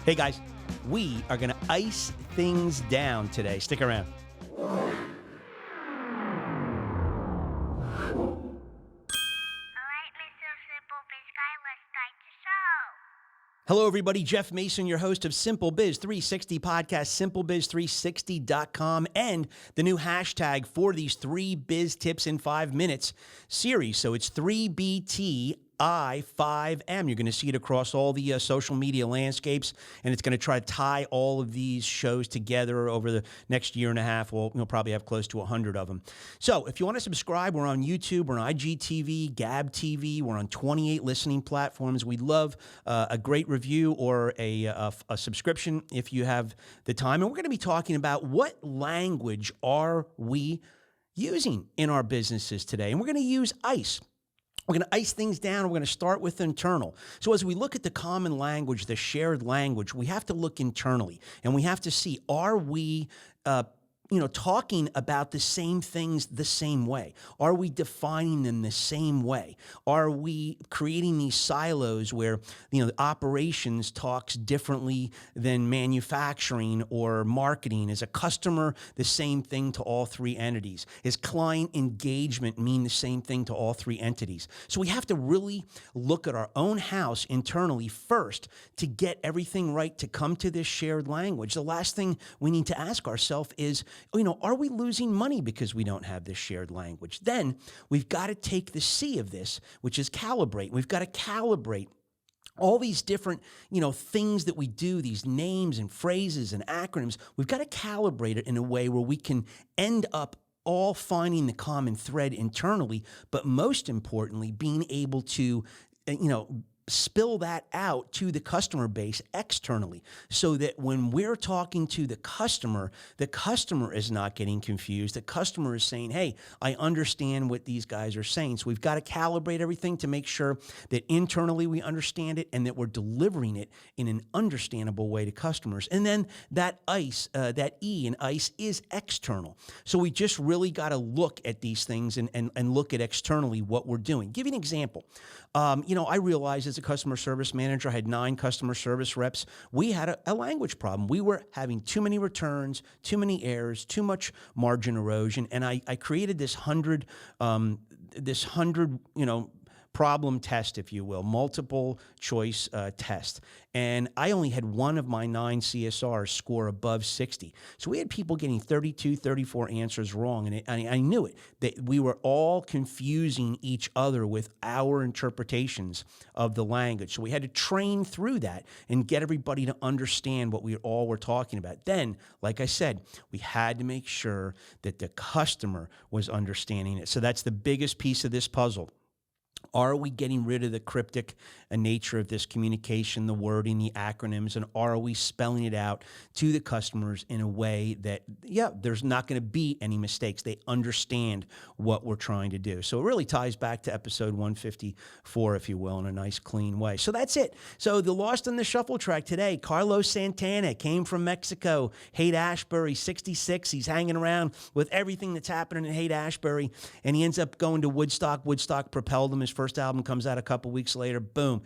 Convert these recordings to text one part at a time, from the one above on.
Hey guys, we are going to ice things down today. Stick around. All right, Mr. SimpleBiz guy, let's start the show. Hello, everybody. Jeff Mason, your host of SimpleBiz360 podcast, SimpleBiz360.com, and the new hashtag for these 3 biz tips in 5 minutes series. So it's 3BTI5M. You're going to see it across all the social media landscapes, and it's going to try to tie all of these shows together over the next year and a half. We'll probably have close to 100 of them. So if you want to subscribe, we're on YouTube, we're on IGTV, Gab TV, we're on 28 listening platforms. We'd love a great review or a subscription if you have the time. And we're going to be talking about what language are we using in our businesses today. And we're going to use ICE. We're going to ice things down. We're going to start with internal. So as we look at the common language, the shared language, we have to look internally, and we have to see, are we talking about the same things the same way? Are we defining them the same way? Are we creating these silos where, the operations talks differently than manufacturing or marketing? Is a customer the same thing to all 3 entities? Is client engagement mean the same thing to all 3 entities? So we have to really look at our own house internally first to get everything right to come to this shared language. The last thing we need to ask ourselves is, are we losing money because we don't have this shared language? Then we've got to take the C of this, which is calibrate. We've got to calibrate all these different, things that we do, these names and phrases and acronyms. We've got to calibrate it in a way where we can end up all finding the common thread internally, but most importantly, being able to, spill that out to the customer base externally, so that when we're talking to the customer is not getting confused. The customer is saying, hey, I understand what these guys are saying. So we've got to calibrate everything to make sure that internally we understand it and that we're delivering it in an understandable way to customers. And then that ICE, that E in ICE is external. So we just really got to look at these things and look at externally what we're doing. Give you an example. I realized as a customer service manager, I had 9 customer service reps. We had a language problem. We were having too many returns, too many errors, too much margin erosion, and I created this 100 problem test, if you will, multiple choice test. And I only had 1 of my 9 CSRs score above 60. So we had people getting 32, 34 answers wrong. And I knew it, that we were all confusing each other with our interpretations of the language. So we had to train through that and get everybody to understand what we all were talking about. Then, like I said, we had to make sure that the customer was understanding it. So that's the biggest piece of this puzzle. Are we getting rid of the cryptic nature of this communication, the wording, the acronyms, and are we spelling it out to the customers in a way that, there's not going to be any mistakes? They understand what we're trying to do. So it really ties back to episode 154, if you will, in a nice, clean way. So that's it. So the Lost in the Shuffle track today, Carlos Santana came from Mexico, Haight-Ashbury, 66. He's hanging around with everything that's happening in Haight-Ashbury, and he ends up going to Woodstock. Woodstock propelled him. His first album comes out a couple weeks later. Boom.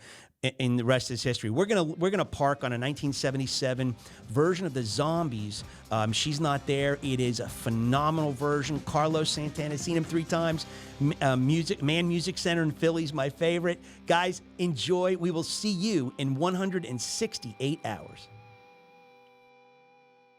And the rest is history. We're gonna park on a 1977 version of the Zombies. She's Not There. It is a phenomenal version. Carlos Santana, seen him 3 times. Man Music Center in Philly's my favorite. Guys, enjoy. We will see you in 168 hours.